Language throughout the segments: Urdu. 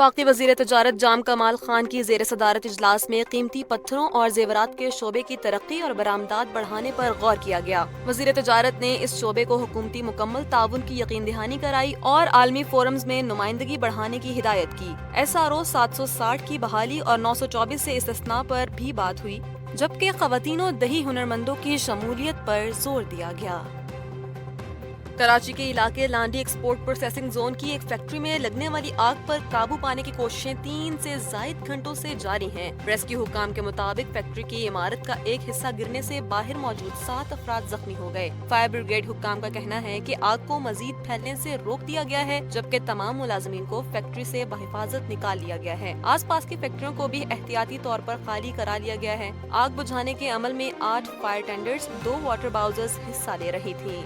وفاقی وزیر تجارت جام کمال خان کی زیر صدارت اجلاس میں قیمتی پتھروں اور زیورات کے شعبے کی ترقی اور برآمدات بڑھانے پر غور کیا گیا۔ وزیر تجارت نے اس شعبے کو حکومتی مکمل تعاون کی یقین دہانی کرائی اور عالمی فورمز میں نمائندگی بڑھانے کی ہدایت کی۔ SRO 760 کی بحالی اور 924 سے استثناء پر بھی بات ہوئی، جبکہ خواتین و دیہی ہنرمندوں کی شمولیت پر زور دیا گیا۔ کراچی کے علاقے لانڈی ایکسپورٹ پروسیسنگ زون کی ایک فیکٹری میں لگنے والی آگ پر قابو پانے کی کوششیں 3 سے زائد گھنٹوں سے جاری ہیں۔ ریسکیو حکام کے مطابق فیکٹری کی عمارت کا ایک حصہ گرنے سے باہر موجود 7 افراد زخمی ہو گئے۔ فائر بریگیڈ حکام کا کہنا ہے کہ آگ کو مزید پھیلنے سے روک دیا گیا ہے، جبکہ تمام ملازمین کو فیکٹری سے بحفاظت نکال لیا گیا ہے۔ آس پاس کی فیکٹریوں کو بھی احتیاطی طور پر خالی کرا لیا گیا ہے۔ آگ بجھانے کے عمل میں 8 فائر ٹینڈرز، 2 واٹر باؤزرز حصہ لے رہی تھیں۔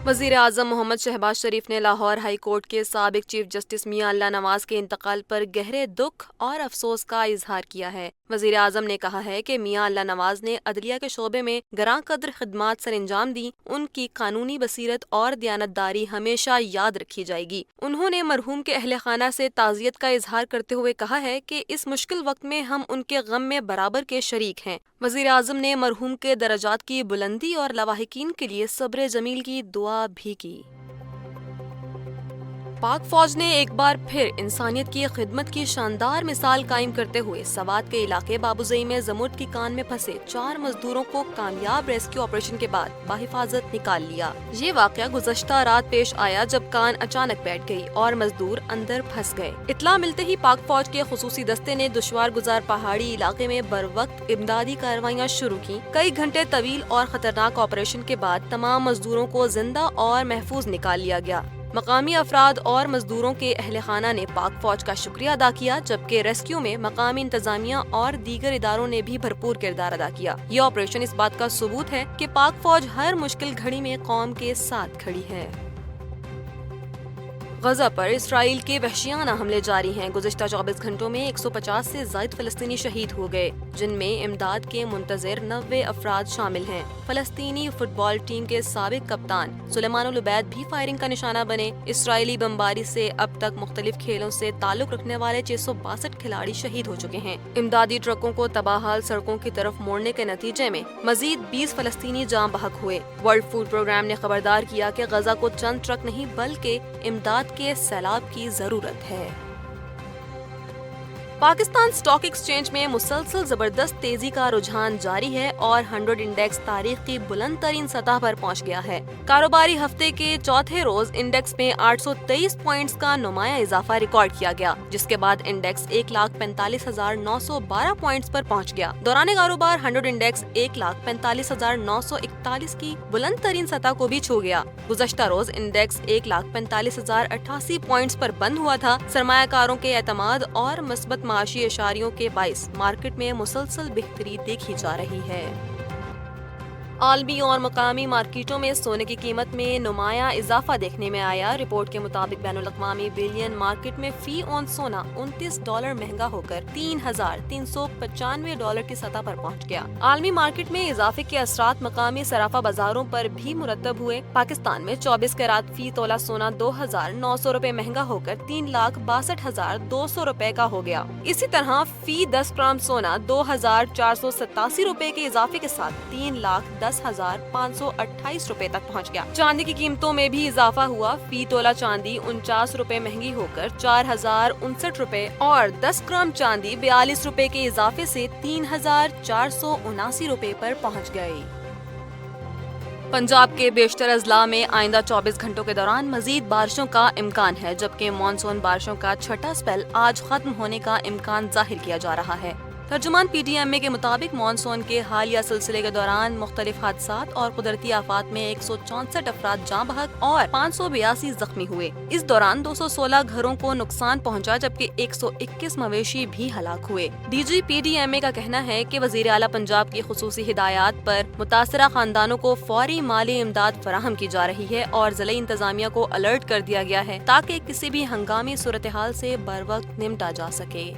وزیر اعظم محمد شہباز شریف نے لاہور ہائی کورٹ کے سابق چیف جسٹس میاں اللہ نواز کے انتقال پر گہرے دکھ اور افسوس کا اظہار کیا ہے۔ وزیر اعظم نے کہا ہے کہ میاں اللہ نواز نے عدلیہ کے شعبے میں گراں قدر خدمات سر انجام دی۔ ان کی قانونی بصیرت اور دیانتداری ہمیشہ یاد رکھی جائے گی۔ انہوں نے مرحوم کے اہل خانہ سے تعزیت کا اظہار کرتے ہوئے کہا ہے کہ اس مشکل وقت میں ہم ان کے غم میں برابر کے شریک ہیں۔ وزیر اعظم نے مرحوم کے درجات کی بلندی اور لواحقین کے لیے صبر جمیل کی دعا بھی کی۔ پاک فوج نے ایک بار پھر انسانیت کی خدمت کی شاندار مثال قائم کرتے ہوئے سوات کے علاقے بابوزئی میں زمرد کی کان میں پھنسے 4 مزدوروں کو کامیاب ریسکیو آپریشن کے بعد بحفاظت نکال لیا۔ یہ واقعہ گزشتہ رات پیش آیا جب کان اچانک بیٹھ گئی اور مزدور اندر پھنس گئے۔ اطلاع ملتے ہی پاک فوج کے خصوصی دستے نے دشوار گزار پہاڑی علاقے میں بروقت امدادی کارروائیاں شروع کی۔ کئی گھنٹے طویل اور خطرناک آپریشن کے بعد تمام مزدوروں کو زندہ اور محفوظ نکال لیا گیا۔ مقامی افراد اور مزدوروں کے اہل خانہ نے پاک فوج کا شکریہ ادا کیا، جبکہ ریسکیو میں مقامی انتظامیہ اور دیگر اداروں نے بھی بھرپور کردار ادا کیا۔ یہ آپریشن اس بات کا ثبوت ہے کہ پاک فوج ہر مشکل گھڑی میں قوم کے ساتھ کھڑی ہے۔ غزہ پر اسرائیل کے وحشیانہ حملے جاری ہیں۔ گزشتہ 24 گھنٹوں میں 150 سے زائد فلسطینی شہید ہو گئے، جن میں امداد کے منتظر 90 افراد شامل ہیں۔ فلسطینی فٹ بال ٹیم کے سابق کپتان سلیمان العبید بھی فائرنگ کا نشانہ بنے۔ اسرائیلی بمباری سے اب تک مختلف کھیلوں سے تعلق رکھنے والے 662 کھلاڑی شہید ہو چکے ہیں۔ امدادی ٹرکوں کو تباہ سڑکوں کی طرف موڑنے کے نتیجے میں مزید 20 فلسطینی جاں بحق ہوئے۔ ورلڈ فوڈ پروگرام نے خبردار کیا کہ غزہ کو چند ٹرک نہیں بلکہ امداد کے سیلاب کی ضرورت ہے۔ پاکستان اسٹاک ایکسچینج میں مسلسل زبردست تیزی کا رجحان جاری ہے اور 100 انڈیکس تاریخ کی بلند ترین سطح پر پہنچ گیا ہے۔ کاروباری ہفتے کے چوتھے روز انڈیکس میں 823 پوائنٹس کا نمایاں اضافہ ریکارڈ کیا گیا، جس کے بعد انڈیکس 1,45,912 پوائنٹس پر پہنچ گیا۔ دوران کاروبار 100 انڈیکس 1,45,941 کی بلند ترین سطح کو بھی چھو گیا۔ گزشتہ روز انڈیکس 1,45,088 پوائنٹس پر بند ہوا تھا۔ سرمایہ کاروں کے اعتماد اور مثبت معاشی اشاریوں کے باعث مارکیٹ میں مسلسل بہتری دیکھی جا رہی ہے۔ عالمی اور مقامی مارکیٹوں میں سونے کی قیمت میں نمایاں اضافہ دیکھنے میں آیا۔ رپورٹ کے مطابق بین الاقوامی بلین مارکیٹ میں فی اون سونا $29 مہنگا ہو کر $3,395 کی سطح پر پہنچ گیا۔ عالمی مارکیٹ میں اضافے کے اثرات مقامی صرافہ بازاروں پر بھی مرتب ہوئے۔ پاکستان میں 24 کیرات فی تولہ سونا $2,900 مہنگا ہو کر $3,62,200 کا ہو گیا۔ اسی طرح فی 10 گرام سونا $2,487 کے اضافے کے ساتھ $3,10,528 تک پہنچ گیا۔ چاندی کی قیمتوں میں بھی اضافہ ہوا۔ فی تولہ چاندی $49 مہنگی ہو کر $4,059 اور 10 گرام چاندی $42 کے اضافے سے $3,479 پر پہنچ گئی۔ پنجاب کے بیشتر اضلاع میں آئندہ 24 گھنٹوں کے دوران مزید بارشوں کا امکان ہے، جبکہ مانسون بارشوں کا چھٹا سپیل آج ختم ہونے کا امکان ظاہر کیا جا رہا ہے۔ ترجمان PTMA کے مطابق مانسون کے حالیہ سلسلے کے دوران مختلف حادثات اور قدرتی آفات میں 164 افراد جاں بحق اور 582 زخمی ہوئے۔ اس دوران 216 گھروں کو نقصان پہنچا، جبکہ 121 مویشی بھی ہلاک ہوئے۔ DG PTMA کا کہنا ہے کہ وزیر اعلیٰ پنجاب کی خصوصی ہدایات پر متاثرہ خاندانوں کو فوری مالی امداد فراہم کی جا رہی ہے اور ضلعی انتظامیہ کو الرٹ کر دیا گیا ہے تاکہ کسی بھی ہنگامی صورتحال سے بروقت نمٹا جا سکے۔